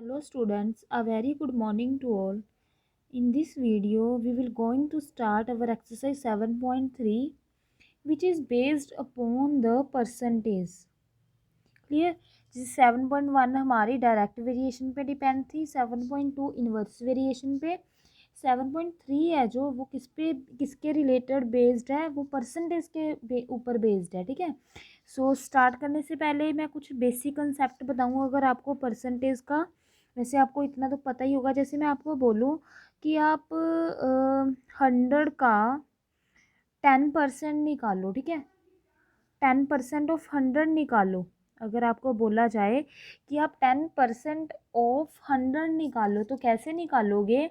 Hello students, a very good morning to all. In this video, we will going to start our exercise 7.3 which is based upon the percentage. Clear. जैसे 7.1 हमारी direct variation पे depend थी, 7.2 inverse variation पे, 7.3 है जो वो किसके related based है, वो परसेंटेज के ऊपर बेस्ड है। ठीक है। सो स्टार्ट करने से पहले मैं कुछ बेसिक कंसेप्ट बताऊँ अगर आपको परसेंटेज का। वैसे आपको इतना तो पता ही होगा। जैसे मैं आपको बोलूँ कि आप 100 का 10% निकालो। ठीक है। 10% ऑफ 100 निकालो। अगर आपको बोला जाए कि आप 10% ऑफ 100 निकालो तो कैसे निकालोगे।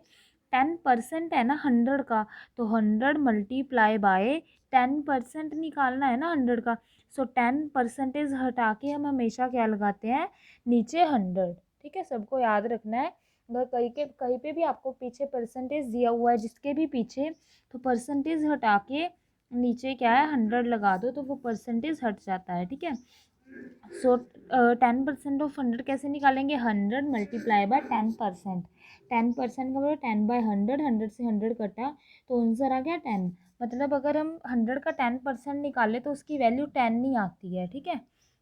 10% है ना 100 का, तो 100 मल्टीप्लाई बाय 10% निकालना है ना 100 का। सो 10% हटा के हम हमेशा क्या लगाते हैं, नीचे 100। ठीक है, सबको याद रखना है। अगर कहीं पे भी आपको पीछे परसेंटेज दिया हुआ है जिसके भी पीछे, तो परसेंटेज हटा के नीचे क्या है 100 लगा दो तो वो परसेंटेज हट जाता है। ठीक है। सो 10% ऑफ 100 कैसे निकालेंगे, 100 मल्टीप्लाई बाय 10%। 10% का मतलब 10/100, 100 से 100 कटा तो आंसर आ गया 10। मतलब अगर हम 100 का 10% निकाले तो उसकी वैल्यू 10 नहीं आती है। ठीक है।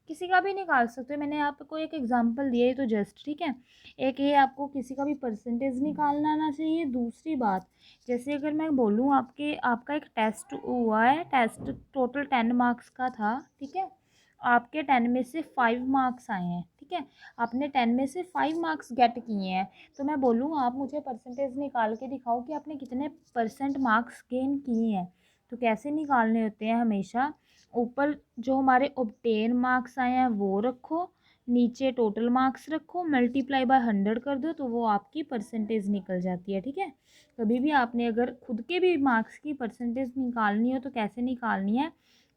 किसी का भी निकाल सकते हो, मैंने आपको एक एग्जांपल दिया है तो जस्ट। ठीक है। एक ये आपको किसी का भी परसेंटेज निकालना आना चाहिए। दूसरी बात, जैसे अगर मैं बोलूँ आपका एक टेस्ट हुआ है, टेस्ट टोटल 10 मार्क्स का था। ठीक है। आपके 10 में से 5 मार्क्स आए हैं। ठीक है। आपने 10 में से 5 मार्क्स गेट किए हैं, तो मैं बोलूँ आप मुझे परसेंटेज निकाल के दिखाओ कि आपने कितने परसेंट मार्क्स गेन किए हैं। तो कैसे निकालने होते हैं, हमेशा ऊपर जो हमारे ऑब्टेन मार्क्स आए हैं वो रखो, नीचे टोटल मार्क्स रखो, मल्टीप्लाई बाय 100 कर दो तो वो आपकी परसेंटेज निकल जाती है। ठीक है। कभी भी आपने अगर खुद के भी मार्क्स की परसेंटेज निकालनी हो तो कैसे निकालनी है,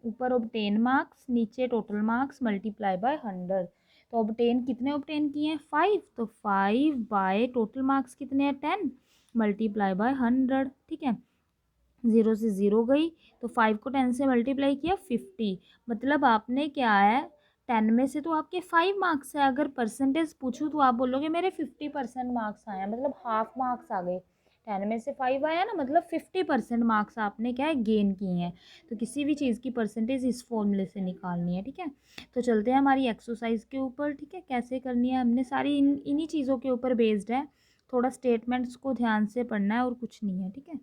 ऊपर ऑब्टेन मार्क्स, नीचे टोटल मार्क्स, मल्टीप्लाई बाय 100। तो ऑब्टेन कितने ऑब्टेन किए हैं, 5, तो 5 बाय टोटल मार्क्स कितने हैं 10, मल्टीप्लाई बाय 100। ठीक है। 0 से 0 गई तो 5 को 10 से मल्टीप्लाई किया 50। मतलब आपने क्या है, 10 में से तो आपके 5 मार्क्स है। अगर परसेंटेज पूछूँ तो आप बोलोगे मेरे 50% मार्क्स आए हैं, मतलब हाफ मार्क्स आ गए। 10 में से 5 आया ना, मतलब 50% मार्क्स आपने क्या है गेन किए हैं। तो किसी भी चीज़ की परसेंटेज इस फॉर्मूले से निकालनी है। ठीक है। तो चलते हैं हमारी एक्सरसाइज के ऊपर। ठीक है, कैसे करनी है हमने सारी इन्हीं चीज़ों के ऊपर बेस्ड है। थोड़ा स्टेटमेंट्स को ध्यान से पढ़ना है और कुछ नहीं है। ठीक है।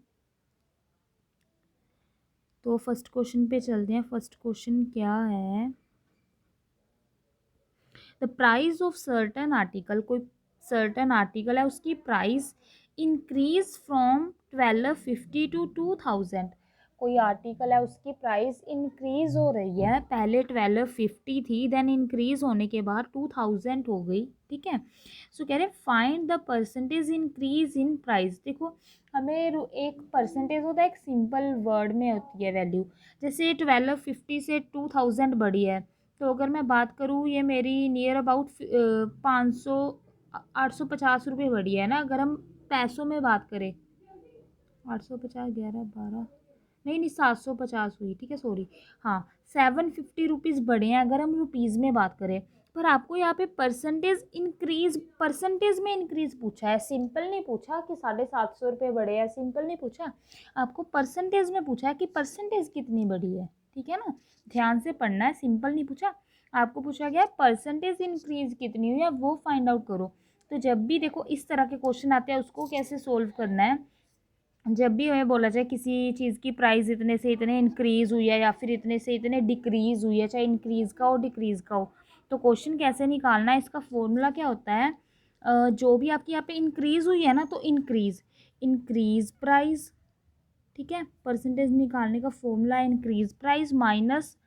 तो फर्स्ट क्वेश्चन पे चलते हैं। फर्स्ट क्वेश्चन क्या है, the price of certain article. कोई सर्टन आर्टिकल है, उसकी प्राइस इंक्रीज फ्रॉम 1250 टू 2000। कोई आर्टिकल है उसकी प्राइस इंक्रीज हो रही है, पहले 1250 थी, देन इंक्रीज होने के बाद 2000 हो गई। ठीक है। सो कह रहे find the percentage increase in price. देखो हमें एक परसेंटेज होता है, एक सिंपल वर्ड में होती है वैल्यू। जैसे 1250 से 2000 बढ़ी है, तो अगर मैं बात करूँ ये मेरी नियर अबाउट 500 850 रुपये बढ़ी है ना। अगर हम पैसों में बात करें, 850 11 12, नहीं नहीं 750 हुई। ठीक है, सॉरी। हाँ, 750 रुपीज़ बढ़े हैं अगर हम रुपीज़ में बात करें। पर आपको यहाँ पे परसेंटेज में इंक्रीज पूछा है, सिंपल नहीं पूछा कि 750 रुपये बढ़े हैं, सिंपल नहीं पूछा। आपको परसेंटेज में पूछा है कि परसेंटेज कितनी बढ़ी है। ठीक है ना, ध्यान से पढ़ना है, सिंपल नहीं पूछा। आपको पूछा गया परसेंटेज इंक्रीज कितनी हुई है वो फाइंड आउट करो। तो जब भी देखो इस तरह के क्वेश्चन आते हैं उसको कैसे सोल्व करना है, जब भी हमें बोला जाए किसी चीज़ की प्राइस इतने से इतने इंक्रीज़ हुई है या फिर इतने से इतने डिक्रीज़ हुई है, चाहे इंक्रीज़ का हो डिक्रीज़ का हो, तो क्वेश्चन कैसे निकालना है, इसका फॉर्मूला क्या होता है। जो भी आपकी यहाँ पे इंक्रीज़ हुई है ना, तो इंक्रीज़ प्राइस। ठीक है, परसेंटेज निकालने का फॉर्मूला है increase price minus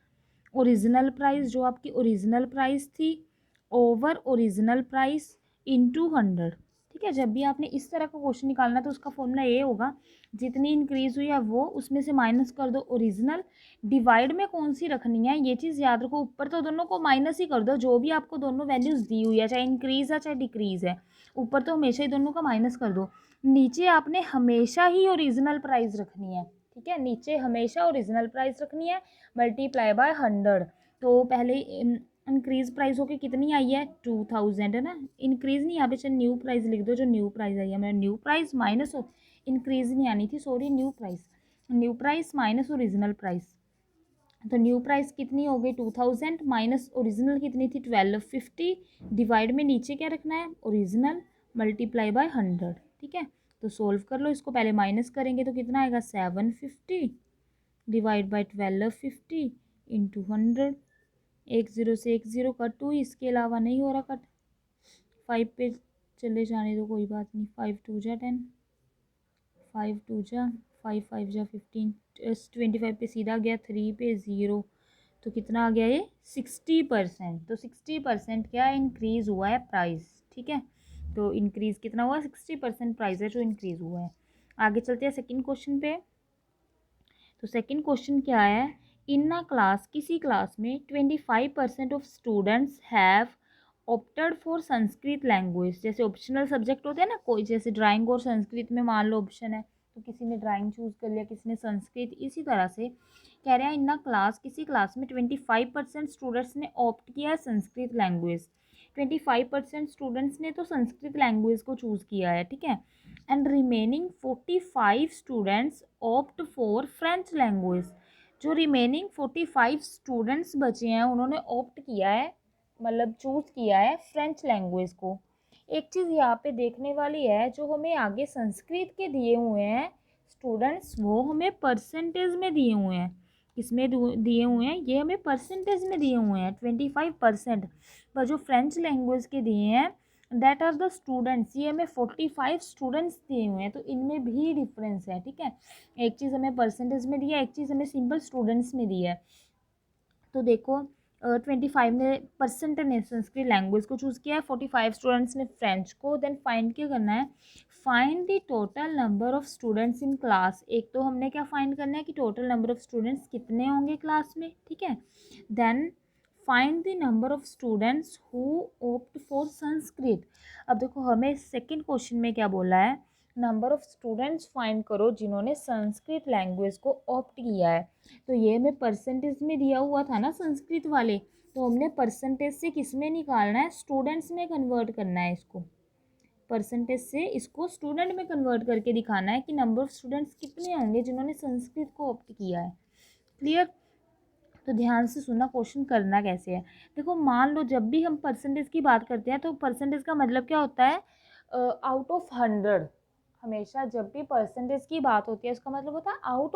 original price, जो आपकी ओरिजिनल प्राइस थी, ओवर ओरिजिनल प्राइस इनटू 100। ठीक है, जब भी आपने इस तरह का क्वेश्चन निकालना है तो उसका फॉर्मूला ये होगा, जितनी इंक्रीज हुई है वो उसमें से माइनस कर दो ओरिजिनल, डिवाइड में कौन सी रखनी है ये चीज़ याद रखो। ऊपर तो दोनों को माइनस ही कर दो, जो भी आपको दोनों वैल्यूज़ दी हुई है, चाहे इंक्रीज है चाहे डिक्रीज है, ऊपर तो हमेशा ही दोनों का माइनस कर दो। नीचे आपने हमेशा ही ओरिजिनल प्राइस रखनी है। ठीक है, नीचे हमेशा ओरिजिनल प्राइस रखनी है, मल्टीप्लाई बाय 100। तो पहले इंक्रीज प्राइस होके कितनी आई है 2000 है ना, इंक्रीज नहीं यहाँ पे, चल न्यू प्राइस लिख दो, जो न्यू प्राइस आई है, मेरा न्यू प्राइस माइनस इंक्रीज नहीं आनी थी, sorry, new price minus original price. तो न्यू प्राइस कितनी हो गई 2000 माइनस ओरिजिनल कितनी थी 1250, डिवाइड में नीचे क्या रखना है ओरिजिनल मल्टीप्लाई बाय 100, ठीक है। तो सोल्व कर लो इसको, पहले माइनस करेंगे तो कितना आएगा 750 डिवाइड बाई 1250 इंटू 100, एक ज़ीरो से एक ज़ीरो कट हुई, इसके अलावा नहीं हो रहा कट, 5 पे चले जाने दो कोई बात नहीं, 5 2 जा 10, 5 2 जा 5 5 जा 15, 25 पे सीधा गया, 3 पे 0, तो कितना आ गया ये 60%। तो 60% क्या इंक्रीज़ हुआ है प्राइस, ठीक है। तो इंक्रीज़ कितना हुआ 60% प्राइस है जो इंक्रीज़ हुआ है। आगे चलते हैं सेकंड क्वेश्चन पे। तो सेकंड क्वेश्चन क्या है, इन अ क्लास, किसी क्लास में 25% of students have opted for Sanskrit language. जैसे ऑप्शनल सब्जेक्ट होते हैं ना कोई, जैसे ड्राइंग और संस्कृत में मान लो ऑप्शन है, तो किसी ने ड्राइंग चूज़ कर लिया, किसी ने संस्कृत, इसी तरह से कह रहे हैं इन अ क्लास, किसी क्लास में 25% स्टूडेंट्स ने ऑप्ट किया है संस्कृत लैंग्वेज। 25% स्टूडेंट्स ने तो संस्कृत लैंग्वेज को चूज़ किया है, ठीक है। And remaining 45 students opt for French language. जो रिमेनिंग 45 स्टूडेंट्स बचे हैं उन्होंने ऑप्ट किया है, मतलब चूज़ किया है फ्रेंच लैंग्वेज को। एक चीज़ यहाँ पे देखने वाली है, जो हमें आगे संस्कृत के दिए हुए हैं स्टूडेंट्स, वो हमें परसेंटेज में दिए हुए हैं, किसमें दिए हुए हैं, ये हमें परसेंटेज में दिए हुए हैं 25%, पर जो फ्रेंच लैंग्वेज के दिए हैं दैट आर द स्टूडेंट्स, ये हमें 45 स्टूडेंट्स दिए हुए हैं, तो इनमें भी डिफरेंस है, ठीक है। एक चीज़ हमें परसेंटेज में दिया है, एक चीज़ हमें सिंपल स्टूडेंट्स में दी है। तो देखो 25 ने परसेंट ने संस्कृत लैंग्वेज को चूज़ किया है, 45 स्टूडेंट्स ने फ्रेंच को। देन फाइंड क्या करना है, find the total number of students in class. एक तो हमने क्या फाइंड करना है कि टोटल नंबर ऑफ स्टूडेंट्स कितने होंगे क्लास में, ठीक है। Then find the number of students who opt for Sanskrit. अब देखो हमें सेकेंड क्वेश्चन में क्या बोला है, नंबर ऑफ स्टूडेंट्स फाइंड करो जिन्होंने संस्कृत लैंग्वेज को ऑप्ट किया है। तो ये हमें परसेंटेज में दिया हुआ था ना संस्कृत वाले, तो हमने परसेंटेज से किस में निकालना है, स्टूडेंट्स में कन्वर्ट करना है इसको, परसेंटेज से इसको स्टूडेंट में कन्वर्ट करके दिखाना है कि नंबर ऑफ स्टूडेंट्स कितने होंगे जिन्होंने संस्कृत को ऑप्ट किया है। क्लियर। तो ध्यान से सुनना, क्वेश्चन करना कैसे है। देखो मान लो जब भी हम परसेंटेज की बात करते हैं तो परसेंटेज का मतलब क्या होता है, आउट ऑफ 100। हमेशा जब भी परसेंटेज की बात होती है उसका मतलब होता है आउट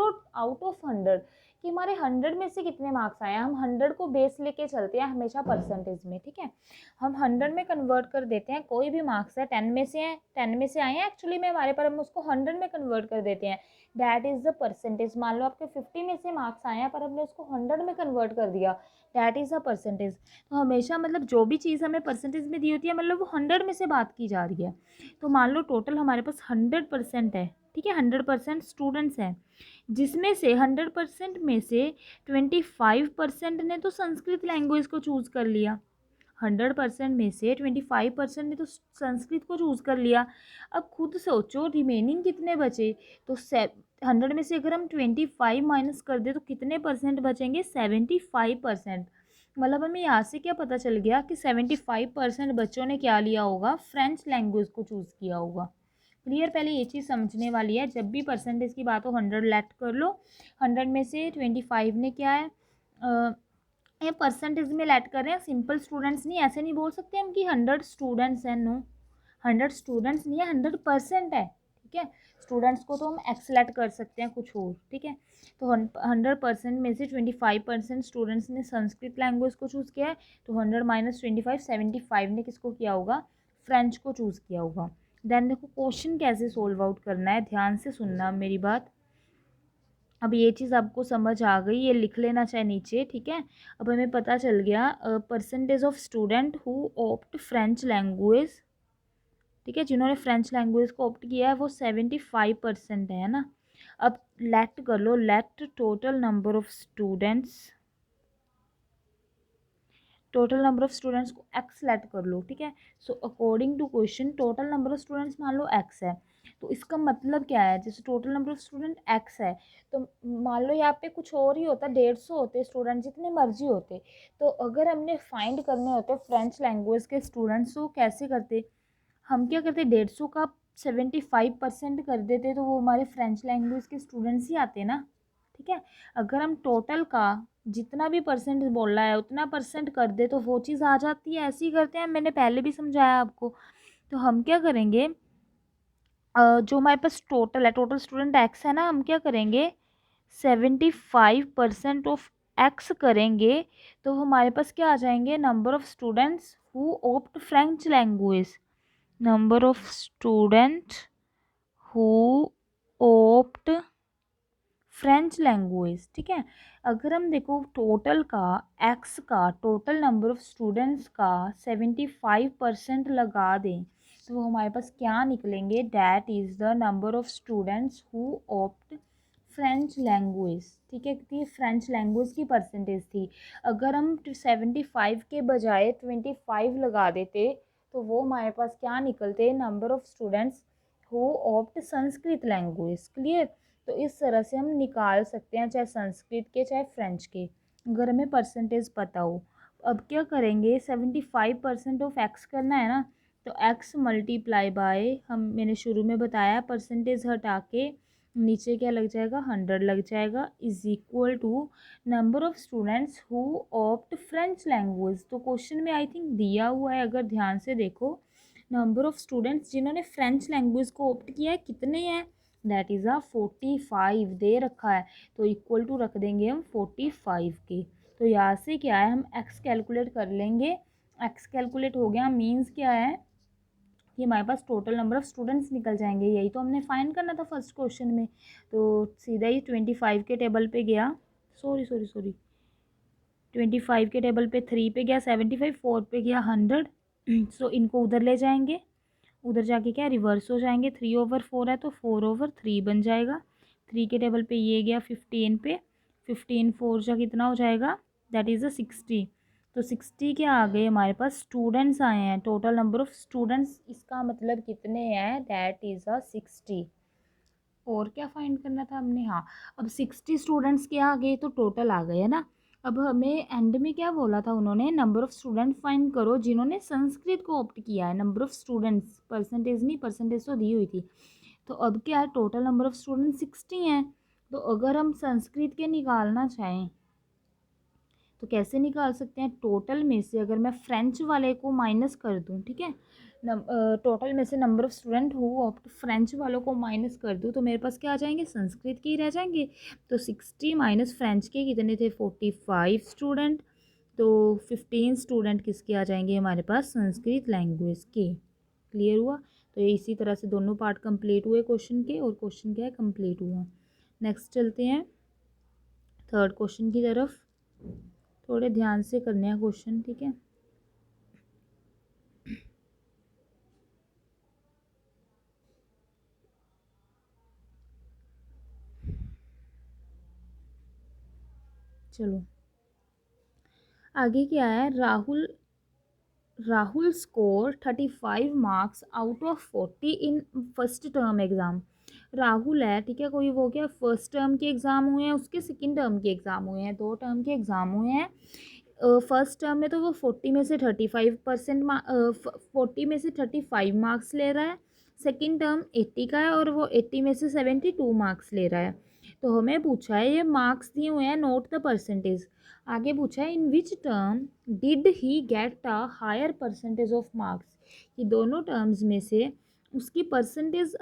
ऑफ 100, कि हमारे 100 में से कितने मार्क्स आए हैं। हम 100 को बेस लेके चलते हैं हमेशा परसेंटेज में, ठीक है। हम 100 में कन्वर्ट कर देते हैं, कोई भी मार्क्स है 10 में से है, 10 में से आए हैं एक्चुअली में हमारे पर, हम उसको 100 में कन्वर्ट कर देते हैं, दैट इज़ द परसेंटेज। मान लो आपके 50 में से मार्क्स आए हैं पर हमने उसको 100 में कन्वर्ट कर दिया, दैट इज़ द परसेंटेज। तो हमेशा मतलब जो भी चीज़ हमें परसेंटेज में दी होती है मतलब वो 100 में से बात की जा रही है। तो मान लो टोटल हमारे पास 100% है, ठीक है, 100% स्टूडेंट्स हैं, जिसमें से 100% में से 25% ने तो संस्कृत लैंग्वेज को चूज़ कर लिया, 100% में से 25% ने तो संस्कृत को चूज़ कर लिया। अब खुद सोचो रिमेनिंग कितने बचे, तो 100 में से अगर हम 25 माइनस कर दे तो कितने परसेंट बचेंगे, 75%। मतलब हमें यहाँ से क्या पता चल गया कि 75% बच्चों ने क्या लिया होगा, फ्रेंच लैंग्वेज को चूज़ किया होगा। क्लियर। पहले ये चीज़ समझने वाली है, जब भी परसेंटेज की बात हो 100 लेट कर लो, 100 में से 25 ने क्या है, ये परसेंटेज में लेट कर रहे हैं, सिंपल स्टूडेंट्स नहीं, ऐसे नहीं बोल सकते हम कि 100 स्टूडेंट्स हैं, नो, 100 स्टूडेंट्स नहीं है, 100% है, ठीक है। स्टूडेंट्स को तो हम एक्सलेट कर सकते हैं कुछ और, ठीक है। तो 100% में से 25% स्टूडेंट्स ने संस्कृत लैंग्वेज को चूज़ किया है, तो 100 माइनस 25, 75 ने किसको किया होगा, फ्रेंच को चूज़ किया होगा। देन देखो क्वेश्चन कैसे सोल्व आउट करना है, ध्यान से सुनना मेरी बात। अब ये चीज़ आपको समझ आ गई, ये लिख लेना चाहे नीचे, ठीक है। अब हमें पता चल गया percentage of student who opt French language, ठीक है, जिन्होंने फ्रेंच लैंग्वेज को ऑप्ट किया है वो 75% है ना। अब लेट कर लो, let total number of students, total number of students को एक्स लेट कर लो, ठीक है। So according to question total number of students मान लो एक्स है, तो इसका मतलब क्या है, जैसे total number of student x है, तो मान लो यहाँ पे कुछ और ही होता, 150 होते स्टूडेंट, जितने मर्जी होते। तो अगर हमने फाइंड करने होते फ्रेंच लैंग्वेज के स्टूडेंट्स, तो कैसे करते, हम क्या करते, 150 का 75% कर देते, तो वो हमारे फ्रेंच लैंग्वेज के स्टूडेंट्स ही आते ना। ठीक है, अगर हम टोटल का जितना भी परसेंट बोल रहा है उतना परसेंट कर दे तो वो चीज़ आ जाती है। ऐसे ही करते हैं, मैंने पहले भी समझाया आपको। तो हम क्या करेंगे, जो हमारे पास टोटल है, टोटल स्टूडेंट एक्स है ना, हम क्या करेंगे 75% ऑफ एक्स करेंगे, तो हमारे पास क्या आ जाएंगे, number of students who opt French language, number of student who opt French language. ठीक है, अगर हम देखो टोटल का, एक्स का टोटल नंबर ऑफ स्टूडेंट्स का 75% लगा दें, तो हमारे पास क्या निकलेंगे, that is the number of students who opt French language. ठीक है, कि फ्रेंच लैंग्वेज की परसेंटेज थी। अगर हम 75 के बजाय 25 लगा देते, तो वो हमारे पास क्या निकलते, number of students who opt Sanskrit language. Clear, तो इस तरह से हम निकाल सकते हैं, चाहे संस्कृत के चाहे फ्रेंच के, अगर हमें परसेंटेज पता हो। अब क्या करेंगे, 75% ऑफ एक्स करना है ना, तो एक्स मल्टीप्लाई बाय, हम मैंने शुरू में बताया परसेंटेज हटा के नीचे क्या लग जाएगा, 100 लग जाएगा, is equal to number of students who opt French language. तो क्वेश्चन में आई थिंक दिया हुआ है, अगर ध्यान से देखो, नंबर ऑफ स्टूडेंट्स जिन्होंने फ्रेंच लैंग्वेज को ऑप्ट किया है कितने हैं, दैट इज़ 45 दे रखा है, तो इक्वल टू रख देंगे हम 45 के। तो यहाँ से क्या है, हम एक्स कैलकुलेट कर लेंगे, एक्स कैलकुलेट हो गया, मीन्स क्या है कि हमारे पास टोटल नंबर ऑफ स्टूडेंट्स निकल जाएंगे। यही तो हमने फाइंड करना था फर्स्ट क्वेश्चन में। तो सीधा ही 25 के टेबल पे गया, सॉरी 25 के टेबल पे 3 पे गया 75, 4 पे गया 100। सो इनको उधर ले जाएंगे, उधर जाके क्या रिवर्स हो जाएंगे, 3/4 है तो 4/3 बन जाएगा। 3 के टेबल पे ये गया 15 पे, 15 4 जा कितना हो जाएगा, दैट इज़ 60। तो 60 क्या आ गए हमारे पास, स्टूडेंट्स आए हैं, टोटल नंबर ऑफ स्टूडेंट्स, इसका मतलब कितने हैं, दैट इज़ 60। और क्या फाइंड करना था हमने, हाँ, अब 60 स्टूडेंट्स क्या आ गए, तो टोटल आ गए है ना। अब हमें एंड में क्या बोला था उन्होंने, नंबर ऑफ स्टूडेंट फाइंड करो जिन्होंने संस्कृत को ऑप्ट किया है, नंबर ऑफ स्टूडेंट्स, परसेंटेज नहीं, परसेंटेज तो दी हुई थी। तो अब क्या है, टोटल नंबर ऑफ स्टूडेंट 60 हैं। तो अगर हम संस्कृत के निकालना चाहें तो कैसे निकाल सकते हैं, टोटल में से अगर मैं फ्रेंच वाले को माइनस कर दूं, ठीक है, टोटल में से number of student who opt French वालों को माइनस कर दूं, तो मेरे पास क्या आ जाएंगे, संस्कृत के ही रह जाएंगे। तो 60 माइनस फ्रेंच के कितने थे, 45 स्टूडेंट। तो 15 स्टूडेंट किसके आ जाएंगे हमारे पास, संस्कृत लैंग्वेज के। क्लियर हुआ, तो ये इसी तरह से दोनों पार्ट कंप्लीट हुए क्वेश्चन के, और क्वेश्चन क्या है, कंप्लीट हुआ। नेक्स्ट चलते हैं थर्ड क्वेश्चन की तरफ, थोड़े ध्यान से करने हैं क्वेश्चन, ठीक है। चलो आगे क्या है, Rahul score 35 marks out of 40 in first term exam. Rahul है, ठीक है, कोई वो क्या फर्स्ट टर्म के एग्ज़ाम हुए हैं, उसके सेकंड टर्म के एग्ज़ाम हुए हैं, 2 टर्म के एग्ज़ाम हुए हैं। फर्स्ट टर्म में तो वो 40 में से 35%, 40 में से 35 मार्क्स ले रहा है। सेकंड टर्म 80 का है और वो 80 में से 72 मार्क्स ले रहा है। तो हमें पूछा है, ये मार्क्स दिए हुए हैं, नोट द परसेंटेज। आगे पूछा है, in which term did he get a higher percentage of marks, कि दोनों टर्म्स में से उसकी परसेंटेज,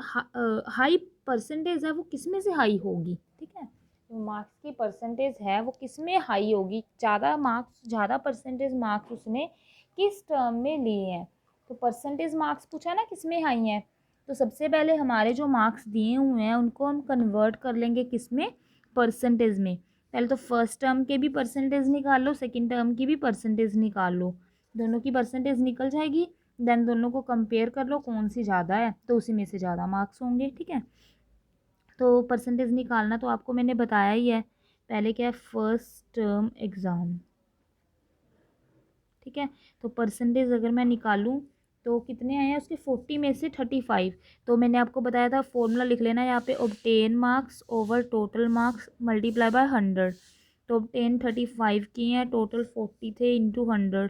हाई परसेंटेज है वो किस में से हाई होगी। ठीक है, तो मार्क्स की परसेंटेज है वो किस में हाई होगी, ज़्यादा मार्क्स, ज़्यादा परसेंटेज मार्क्स उसने किस टर्म में लिए हैं। तो परसेंटेज मार्क्स पूछा ना किस में हाई हैं, तो सबसे पहले हमारे जो मार्क्स दिए हुए हैं उनको हम कन्वर्ट कर लेंगे किस में, परसेंटेज में। पहले तो फर्स्ट टर्म के भी परसेंटेज निकाल लो, सेकंड टर्म की भी परसेंटेज निकाल लो, दोनों की परसेंटेज निकल जाएगी। देन दोनों को कंपेयर कर लो कौन सी ज़्यादा है, तो उसी में से ज़्यादा मार्क्स होंगे। ठीक है, तो परसेंटेज निकालना तो आपको मैंने बताया ही है। पहले क्या है, फर्स्ट टर्म एग्ज़ाम, ठीक है, तो परसेंटेज अगर मैं निकालूं तो कितने आए हैं उसके 40 में से 35। तो मैंने आपको बताया था फॉर्मूला लिख लेना यहाँ पे, obtain marks over total marks multiply by 100। तो ऑब्टेन 35 की हैं, टोटल 40 थे, इंटू 100।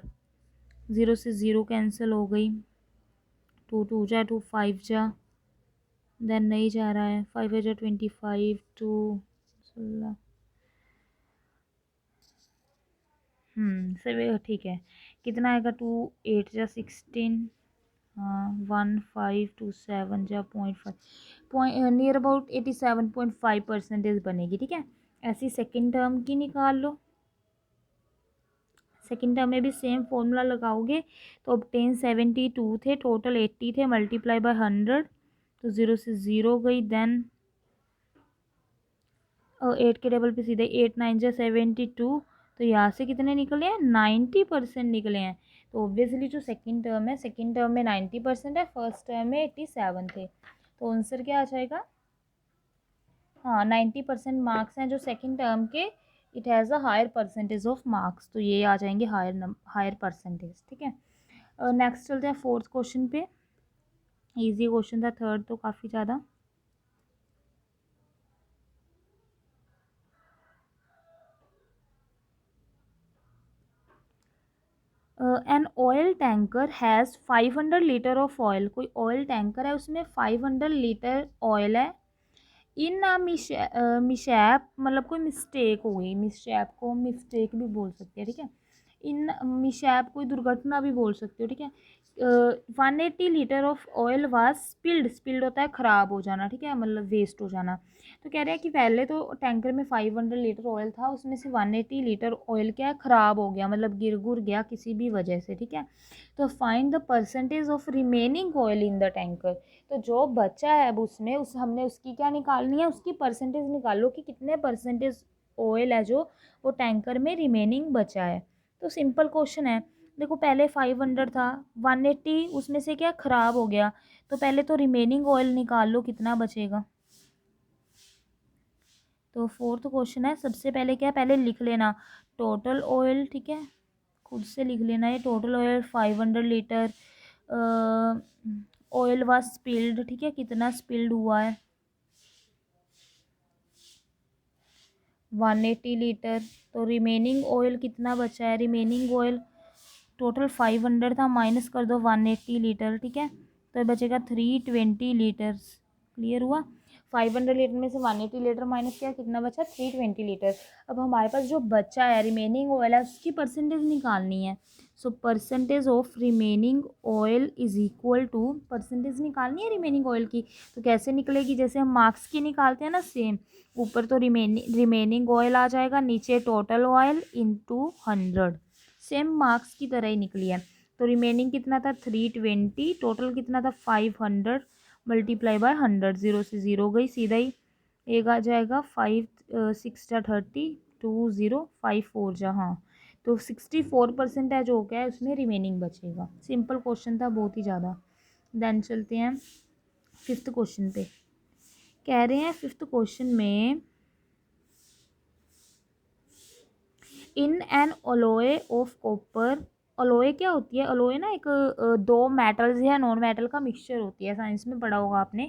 0 से 0 कैंसिल हो गई, 2 2 जा 2 5 जा, देन नहीं जा रहा है, 5 जा 25, 2 16, सर ठीक है। कितना आएगा, 2 8 जा 16, हाँ 1527 जा 0.5, नियर अबाउट 87.5% बनेगी। ठीक है, ऐसी सेकेंड टर्म की निकाल लो। सेकेंड टर्म में भी सेम फॉर्मूला लगाओगे। तो ऑब्टेन 72 थे, टोटल 80 थे, मल्टीप्लाई बाय 100, तो 0 से 0 गई। देन 8 के टेबल पे सीधे 8 9 जा 72, तो यहाँ से कितने निकले हैं, 90% निकले हैं। तो ऑब्वियसली जो सेकंड टर्म है, सेकंड टर्म में 90% है, फर्स्ट टर्म में 87 थे। तो आंसर क्या आ जाएगा, हाँ 90% मार्क्स हैं जो सेकंड टर्म के, it has a higher percentage of marks, तो ये आ जाएंगे हायर परसेंटेज। ठीक है, नेक्स्ट चलते हैं फोर्थ क्वेश्चन पे। इजी क्वेश्चन था, थर्ड तो काफ़ी ज़्यादा। An oil tanker has 500 litre of oil. कोई ऑयल टैंकर है, उसमें 500 लीटर ऑयल है। इन मिशैप, मतलब कोई मिस्टेक हो गई, मिसशैप को मिस्टेक भी बोल सकते हैं। ठीक है, इन मिशैप कोई दुर्घटना भी बोल सकते हो। ठीक है, 180 litre of oil was spilled, spilled होता है ख़राब हो जाना, ठीक है, मतलब वेस्ट हो जाना। तो कह रहे हैं कि पहले तो टैंकर में 500 लीटर ऑयल था, उसमें से 180 लीटर ऑयल क्या है, ख़राब हो गया, मतलब गिर गुर गया किसी भी वजह से। ठीक है, तो find the percentage of remaining oil in the tanker. तो जो बचा है अब उसमें, उस हमने उसकी क्या निकालनी है, उसकी परसेंटेज निकालो कि कितने परसेंटेज ऑयल है जो वो टैंकर में रिमेनिंग बचा है। तो सिंपल क्वेश्चन है, देखो पहले 500 था, 180 उसमें से क्या ख़राब हो गया, तो पहले तो रिमेनिंग ऑयल निकाल लो कितना बचेगा। तो फोर्थ क्वेश्चन है, सबसे पहले क्या, पहले लिख लेना टोटल ऑयल। ठीक है, खुद से लिख लेना है, total oil 500 litre, oil was spilled. ठीक है, कितना स्पिल्ड हुआ है, 180 लीटर। तो रिमेनिंग ऑयल कितना बचा है, रिमेनिंग ऑयल टोटल 500 था, माइनस कर दो 180 लीटर। ठीक है, तो बचेगा 320 लीटर्स। क्लियर हुआ, 500 लीटर में से 180 लीटर माइनस किया, कितना बचा, 320 लीटर। अब हमारे पास जो बचा है रिमेनिंग ऑयल है, उसकी परसेंटेज निकालनी है। So percentage of remaining oil is equal to, percentage निकालनी है रिमेनिंग ऑयल की। तो कैसे निकलेगी, जैसे हम मार्क्स की निकालते हैं ना, सेम। ऊपर तो रिमेनिंग ऑयल आ जाएगा, नीचे total oil into 100, same marks की तरह ही निकली है। तो रिमेनिंग कितना था, 320, टोटल कितना था 500, मल्टीप्लाई बाय 100, 0 से 0 गई, सीधा ही एक आ जाएगा, 5 6 जा 30, 2 0 5 4 जा, हाँ, तो 64% है जो क्या है उसमें रिमेनिंग बचेगा। सिंपल क्वेश्चन था बहुत ही ज़्यादा। देन चलते हैं फिफ्थ क्वेश्चन पे। कह रहे हैं फिफ्थ क्वेश्चन में, in an alloy of copper. Alloy क्या होती है, अलोए ना एक दो मेटल्स या नॉन मेटल का मिक्सचर होती है, साइंस में पढ़ा होगा आपने।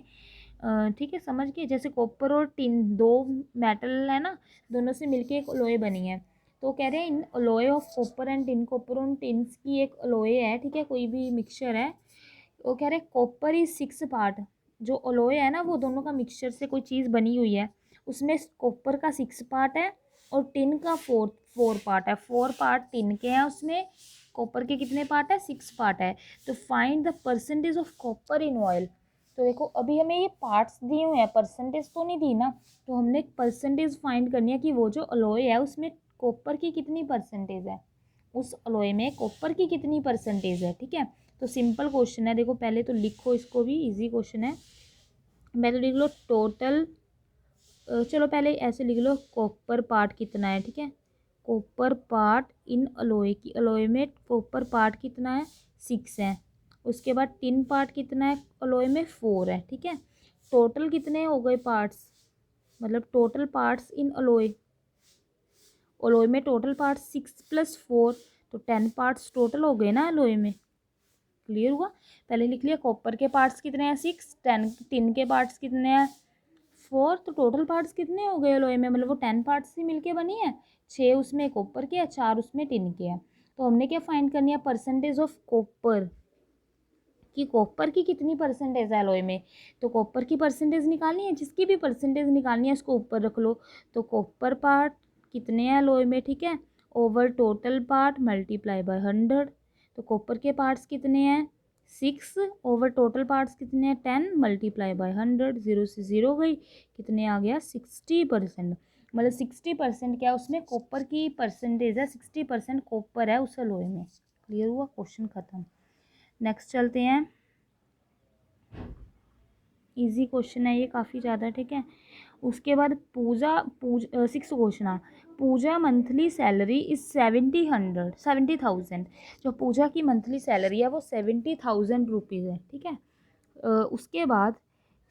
ठीक है, समझ गए, जैसे कॉपर और टिन दो मेटल है ना, दोनों से मिलके एक अलोए बनी है। तो कह रहे हैं in alloy of copper and tin, copper और टिन्स की एक अलोए है। ठीक है, कोई भी मिक्सचर है। वो कह रहे हैं कॉपर इज 6 पार्ट, जो अलोए है ना वो दोनों का मिक्सचर से कोई चीज़ बनी हुई है, उसमें कॉपर का 6 पार्ट है और टिन का 4 पार्ट है। 4 पार्ट टिन के हैं, उसमें कॉपर के कितने पार्ट है, 6 पार्ट है। तो find the percentage of copper in oil. तो देखो अभी हमें ये पार्ट्स दिए हुए हैं, परसेंटेज तो नहीं दी ना, तो हमने एक परसेंटेज फाइंड करनी है कि वो जो अलोए है उसमें कॉपर की कितनी परसेंटेज है, उस अलोए में कॉपर की कितनी परसेंटेज है। ठीक है, तो सिंपल क्वेश्चन है, देखो पहले तो लिखो इसको भी, इजी क्वेश्चन है। मैं तो लिख लो टोटल, चलो पहले ऐसे लिख लो कॉपर पार्ट कितना है। ठीक है, कॉपर पार्ट इन अलोए की, अलोए में कॉपर पार्ट कितना है, 6 है। उसके बाद टिन पार्ट कितना है, अलोए में 4 है। ठीक है, टोटल कितने हो गए पार्ट्स, मतलब total parts in alloy, alloy में टोटल पार्ट्स 6 + 4, तो 10 पार्ट्स टोटल हो गए ना अलोए में। क्लियर हुआ। पहले लिख लिया कॉपर के पार्ट्स कितने हैं 6, टिन के पार्ट्स कितने हैं 4, तो टोटल पार्ट्स कितने हो गए एलॉय में, मतलब वो 10 पार्ट्स ही मिलके बनी है, 6 उसमें कॉपर के है, 4 उसमें टिन के हैं। तो हमने क्या फाइंड करनी है, परसेंटेज ऑफ कॉपर, कि कॉपर की कितनी परसेंटेज है एलॉय में। तो कॉपर की परसेंटेज निकालनी है, जिसकी भी परसेंटेज निकालनी है उसको ऊपर रख लो। तो कॉपर पार्ट कितने हैं एलॉय में, ठीक है, over total part multiply by 100। तो कॉपर के पार्ट्स कितने हैं 6, ओवर टोटल पार्ट्स कितने हैं 10 मल्टीप्लाई बाय 100, 0 से 0 गई, कितने आ गया 60%। मतलब 60% क्या उसमें कॉपर की परसेंटेज है, 60% कॉपर है उस एलॉय में। क्लियर हुआ, क्वेश्चन खत्म। नेक्स्ट चलते हैं, इजी क्वेश्चन है ये काफ़ी ज़्यादा, ठीक है। उसके बाद Pooja 6 question, Pooja monthly salary is 70,000। जो पूजा की मंथली सैलरी है वो 70,000 रुपीज़ है, ठीक है। उसके बाद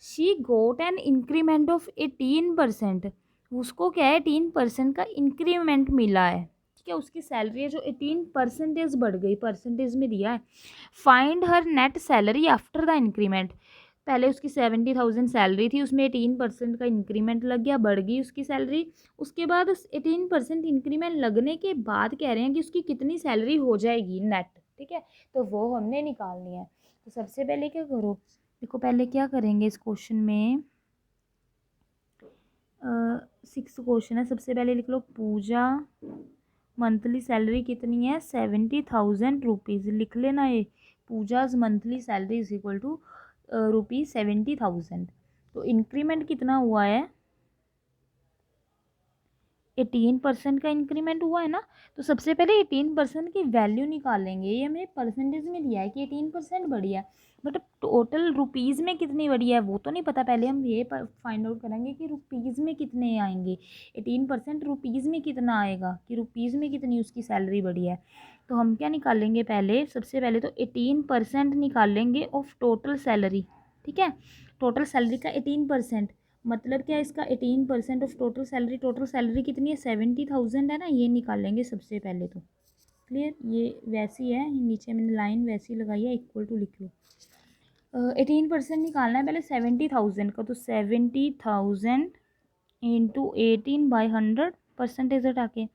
she goat an increment of 18%, उसको क्या है 18% का इंक्रीमेंट मिला है, ठीक है। उसकी सैलरी है जो 18% बढ़ गई, परसेंटेज में दिया है। Find her net salary after the increment, पहले उसकी 70,000 सैलरी थी, उसमें 18% का इंक्रीमेंट लग गया, बढ़ गई उसकी सैलरी। उसके बाद उस 18% इंक्रीमेंट लगने के बाद कह रहे हैं कि उसकी कितनी सैलरी हो जाएगी नेट, ठीक है। तो वो हमने निकालनी है। तो सबसे पहले क्या करो, देखो पहले क्या करेंगे इस क्वेश्चन में, 6 क्वेश्चन है। सबसे पहले लिख लो पूजा मंथली सैलरी कितनी है 70,000 रुपीज़, लिख लेना ये, Pooja's monthly salary is equal to rupees 70,000। तो इंक्रीमेंट कितना हुआ है 18% का इंक्रीमेंट हुआ है ना। तो सबसे पहले 18% की वैल्यू निकालेंगे, ये हमें परसेंटेज में दिया है कि 18% बढ़ी है, बट टोटल रुपीज़ में कितनी बढ़ी है वो तो नहीं पता। पहले हम ये फाइंड आउट करेंगे कि रुपीज़ में कितने आएंगे, 18% रुपीज़ में कितना आएगा, कि रुपीज़ में कितनी उसकी सैलरी बढ़ी है। तो हम क्या निकालेंगे पहले, सबसे पहले तो 18% निकालेंगे ऑफ टोटल सैलरी, ठीक है। टोटल सैलरी का 18%, मतलब क्या इसका 18% ऑफ टोटल सैलरी कितनी है 70,000 है ना, ये निकालेंगे सबसे पहले तो। क्लियर, ये वैसी है, नीचे मैंने लाइन वैसी लगाई है, इक्वल टू लिख लो। 18% निकालना है पहले 70,000 का, तो 70,000 इंटू 18/100, परसेंटेज हटा के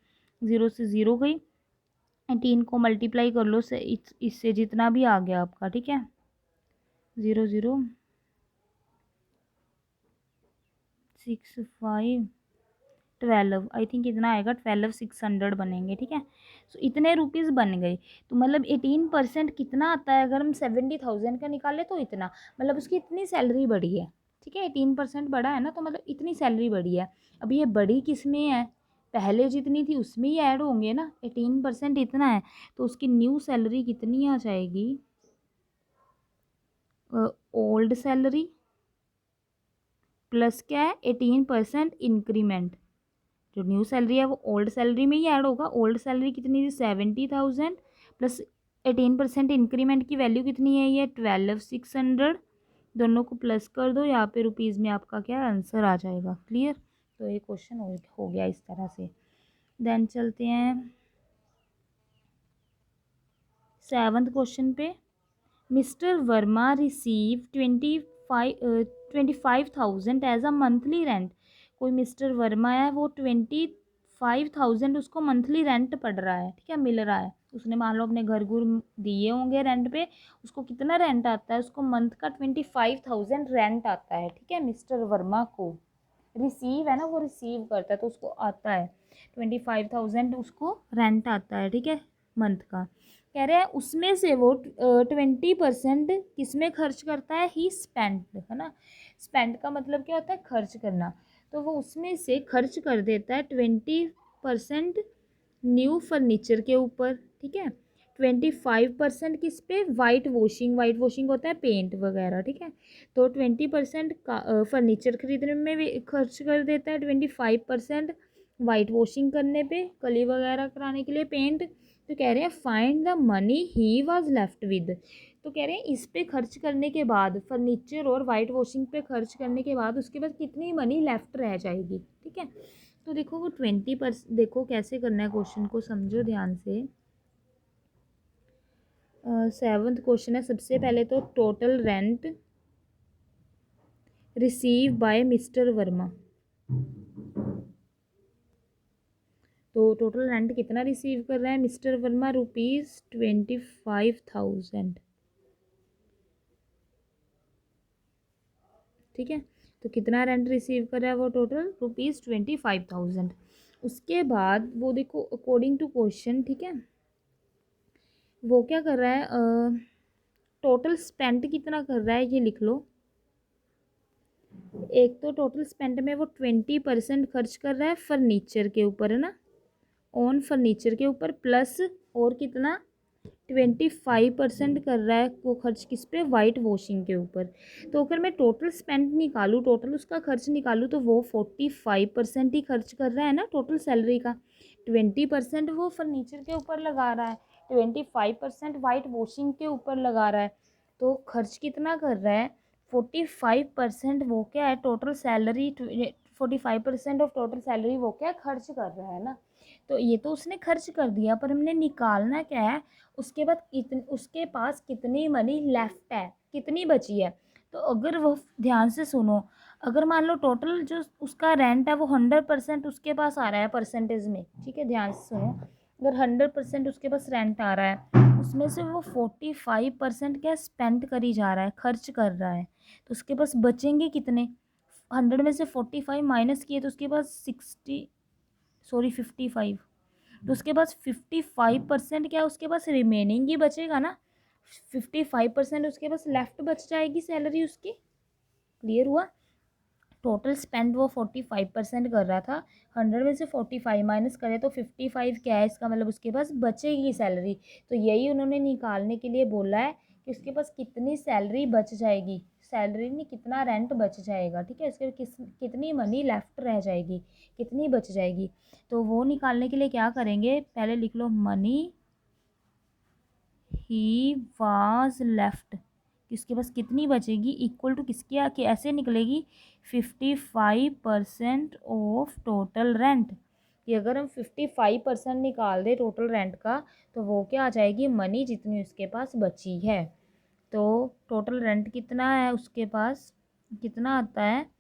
0 से 0 गई, 18 को मल्टीप्लाई कर लो से इससे जितना भी आ गया आपका, ठीक है, 0 0 6 5 12, आई थिंक इतना आएगा 12,600 बनेंगे, ठीक है। सो इतने रुपीज़ बन गए। तो मतलब 18% कितना आता है, अगर हम 70,000 का निकाले तो इतना, मतलब उसकी इतनी सैलरी बढ़ी है, ठीक है। 18% बढ़ा है ना, तो मतलब इतनी सैलरी बढ़ी है। अब ये बढ़ी किस में है, पहले जितनी थी उसमें ही ऐड होंगे ना, 18% इतना है, तो उसकी न्यू सैलरी कितनी आ जाएगी, ओल्ड सैलरी प्लस क्या है 18% इंक्रीमेंट, जो न्यू सैलरी है वो ओल्ड सैलरी में ही ऐड होगा। ओल्ड सैलरी कितनी थी 70,000 प्लस 18% इंक्रीमेंट की वैल्यू कितनी है ये 12,600, दोनों को प्लस कर दो, यहाँ पे रुपीज़ में आपका क्या आंसर आ जाएगा। क्लियर, तो ये क्वेश्चन हो गया इस तरह से। देन चलते हैं 7th क्वेश्चन पे। Mister Verma receive 25,000 as a monthly rent, कोई मिस्टर वर्मा है वो 25,000 उसको मंथली रेंट पड़ रहा है, ठीक है, मिल रहा है। उसने मान लो अपने घर गुर दिए होंगे रेंट पे, उसको कितना रेंट आता है, उसको मंथ का 25,000 रेंट आता है, ठीक है। मिस्टर वर्मा को रिसीव है ना, वो रिसीव करता है तो उसको आता है 25,000 उसको रेंट आता है, ठीक है, मंथ का। कह रहे हैं उसमें से वो 20% किस में खर्च करता है, ही स्पेंड, है ना। स्पेंड का मतलब क्या होता है, खर्च करना। तो वो उसमें से खर्च कर देता है 20% न्यू फर्नीचर के ऊपर, ठीक है। 25% किस पे, वाइट वॉशिंग, वाइट वॉशिंग होता है पेंट वगैरह, ठीक है। तो 20% का फर्नीचर खरीदने में भी खर्च कर देता है, 25% वाइट वॉशिंग करने पे, कली वगैरह कराने के लिए पेंट। तो कह रहे हैं find the money he was left with, तो कह रहे हैं इस पे खर्च करने के बाद, फर्नीचर और वाइट वॉशिंग पे खर्च करने के बाद उसके बाद कितनी मनी लेफ्ट रह जाएगी, ठीक है। तो देखो वो 20%, देखो कैसे करना है क्वेश्चन को, समझो ध्यान से। सेवंथ क्वेश्चन है सबसे पहले तो total rent receive by mister Verma. तो टोटल रेंट कितना रिसीव कर रहा है मिस्टर वर्मा? ₹25,000। ठीक है, तो कितना रेंट रिसीव कर रहा है वो? टोटल ₹25,000। उसके बाद वो देखो अकॉर्डिंग टू क्वेश्चन, ठीक है, वो क्या कर रहा है, टोटल स्पेंड कितना कर रहा है ये लिख लो। एक तो टोटल स्पेंड में वो 20% खर्च कर रहा है फर्नीचर के ऊपर, है ना, ऑन फर्नीचर के ऊपर, प्लस और कितना 25% कर रहा है वो खर्च किस पे? वाइट वॉशिंग के ऊपर। तो अगर मैं टोटल स्पेंड निकालूँ, टोटल उसका खर्च निकालूँ, तो वो 45% ही खर्च कर रहा है ना टोटल सैलरी का। 20% वो फर्नीचर के ऊपर लगा रहा है, 25% वाइट वॉशिंग के ऊपर लगा रहा है, तो खर्च कितना कर रहा है? 45%। वो क्या है? Total salary, 45% of total salary वो क्या खर्च कर रहा है ना। तो ये तो उसने खर्च कर दिया, पर हमने निकालना क्या है? उसके बाद उसके पास कितनी मनी लेफ्ट है, कितनी बची है। तो अगर वो ध्यान से सुनो, अगर मान लो टोटल जो उसका रेंट है वो 100% उसके पास आ रहा है परसेंटेज में, ठीक है, ध्यान से सुनो, अगर 100% उसके पास रेंट आ रहा है, उसमें से वो 45% क्या स्पेंड करी जा रहा है, खर्च कर रहा है, तो उसके पास बचेंगे कितने? 100 में से 45 माइनस किए तो उसके पास 55, तो उसके पास 55% क्या उसके पास रिमेनिंग ही बचेगा ना। 55% उसके पास लेफ्ट बच जाएगी सैलरी उसकी। क्लियर हुआ? टोटल स्पेंड वो 45% कर रहा था, 100 में से 45 माइनस करे तो 55 क्या है, इसका मतलब उसके पास बचेगी सैलरी। तो यही उन्होंने निकालने के लिए बोला है कि उसके पास कितनी सैलरी बच जाएगी, सैलरी नहीं, कितना रेंट बच जाएगा, ठीक है, उसके कितनी मनी लेफ्ट रह जाएगी, कितनी बच जाएगी। तो वो निकालने के लिए क्या करेंगे, पहले लिख लो मनी ही वाज लेफ्ट, किसके पास कितनी बचेगी, इक्वल टू किसके आके ऐसे निकलेगी 55% ऑफ टोटल रेंट। कि अगर हम 55% निकाल दें टोटल रेंट का, तो वो क्या आ जाएगी? मनी जितनी उसके पास बची है। तो टोटल रेंट कितना है उसके पास, कितना आता है?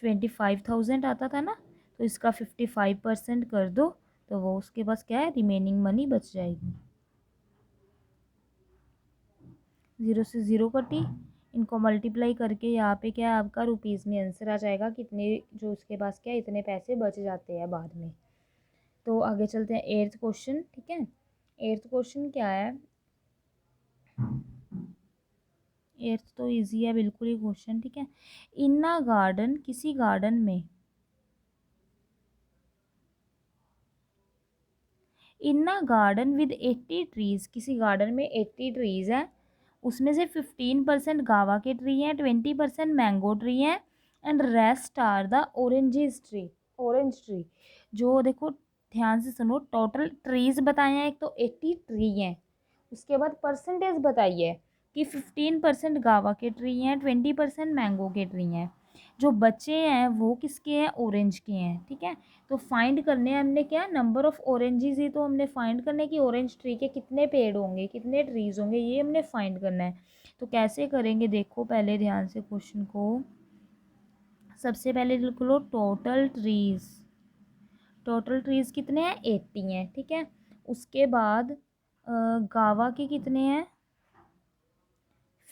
25,000 आता था ना, तो इसका 55% कर दो, तो वो उसके पास क्या है? रिमेनिंग मनी बच जाएगी। 0 से 0 कटी, इनको मल्टीप्लाई करके यहाँ पे क्या है आपका रुपीज़ में आंसर आ जाएगा, कितने जो उसके पास क्या है इतने पैसे बच जाते हैं बाद में। तो आगे चलते हैं 8th क्वेश्चन, ठीक है। 8th क्वेश्चन क्या है? 8th तो इजी है बिल्कुल ही क्वेश्चन, ठीक है। इन अ गार्डन, किसी गार्डन में, इन अ गार्डन विद 80 ट्रीज, किसी गार्डन में 80 ट्रीज हैं, उसमें से 15% गावा के ट्री हैं, 20% मैंगो ट्री हैं, and rest are the oranges tree, orange tree. जो देखो ध्यान से सुनो, टोटल ट्रीज बताए हैं, एक तो 80 ट्री हैं, उसके बाद परसेंटेज बताइए कि 15% गावा के ट्री हैं, 20% मैंगो के ट्री हैं, जो बच्चे हैं वो किसके हैं? ऑरेंज के हैं, ठीक है। तो फाइंड करने हैं हमने क्या? नंबर ऑफ ऑरेंजेस ही तो हमने फाइंड करने की, ऑरेंज ट्री के कितने पेड़ होंगे, कितने ट्रीज होंगे, ये हमने फाइंड करना है। तो कैसे करेंगे देखो, पहले ध्यान से क्वेश्चन को, सबसे पहले लिख लो टोटल ट्रीज, टोटल ट्रीज कितने हैं? 80 हैं, ठीक है। उसके बाद गावा के कितने हैं?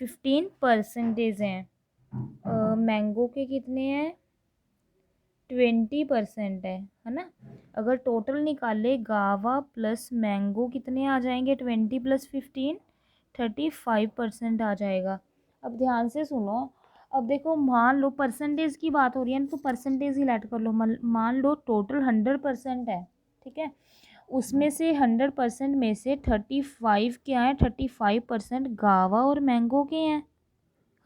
15% हैं। मैंगो के कितने हैं? 20% है ना। अगर टोटल निकाले गावा प्लस मैंगो कितने आ जाएंगे? 20 + 15 35% आ जाएगा। अब ध्यान से सुनो, अब देखो मान लो परसेंटेज की बात हो रही है ना, तो परसेंटेज ही लेट कर लो। मान लो टोटल 100% है, ठीक है, उसमें से 100% में से 35 क्या है? 35% गावा और मैंगो के हैं,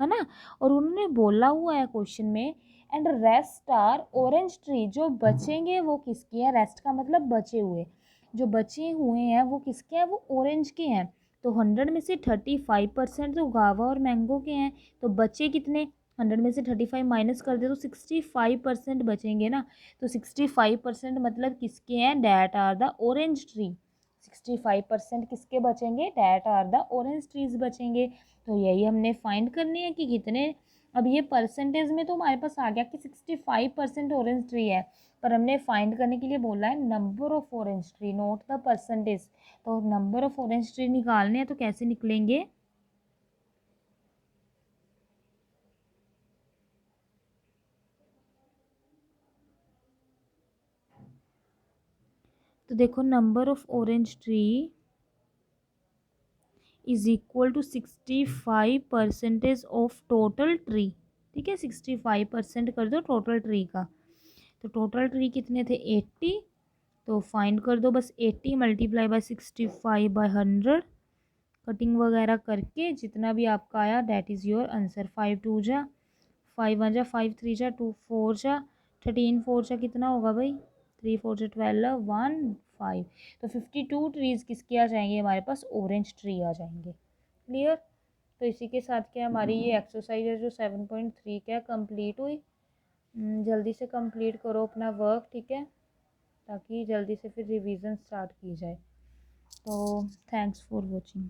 है ना। और उन्होंने बोला हुआ है क्वेश्चन में, and rest are orange tree, जो बचेंगे वो किसके हैं? रेस्ट का मतलब बचे हुए, जो बचे हुए हैं वो किसके हैं? वो ऑरेंज के हैं। तो 100 में से 35% तो गावा और मैंगो के हैं, तो बचे कितने? 100 में से 35 माइनस कर दे तो 65% बचेंगे ना। तो 65% मतलब किसके हैं? That are the orange tree. 65% किसके बचेंगे, that are the orange trees बचेंगे। तो यही हमने फाइंड करनी है कि कितने। अब ये परसेंटेज में तो हमारे पास आ गया कि 65% ऑरेंज ट्री है, पर हमने फाइंड करने के लिए बोला है number of orange tree, not the percentage. तो नंबर ऑफ ऑरेंज ट्री निकालने हैं तो कैसे निकलेंगे, तो देखो number of orange tree is equal to 65% of total tree. ठीक है, 65% कर दो टोटल ट्री का। तो टोटल ट्री कितने थे, 80। तो फाइंड कर दो बस 80 मल्टीप्लाई बाय 65/100, कटिंग वगैरह करके जितना भी आपका आया दैट इज़ योर आंसर। 5 2 जा 5 1 जा 5 3 जा 2 4 जा 13 4 जा कितना होगा भाई, 3 4 जा 12 1 5। तो 52 ट्रीज़ किसके आ जाएंगे हमारे पास, ऑरेंज ट्री आ जाएंगे। क्लियर। तो इसी के साथ क्या हमारी ये एक्सरसाइज है जो 7.3 क्या कंप्लीट हुई। जल्दी से कंप्लीट करो अपना वर्क, ठीक है, ताकि जल्दी से फिर रिवीजन स्टार्ट की जाए। तो थैंक्स फॉर वॉचिंग।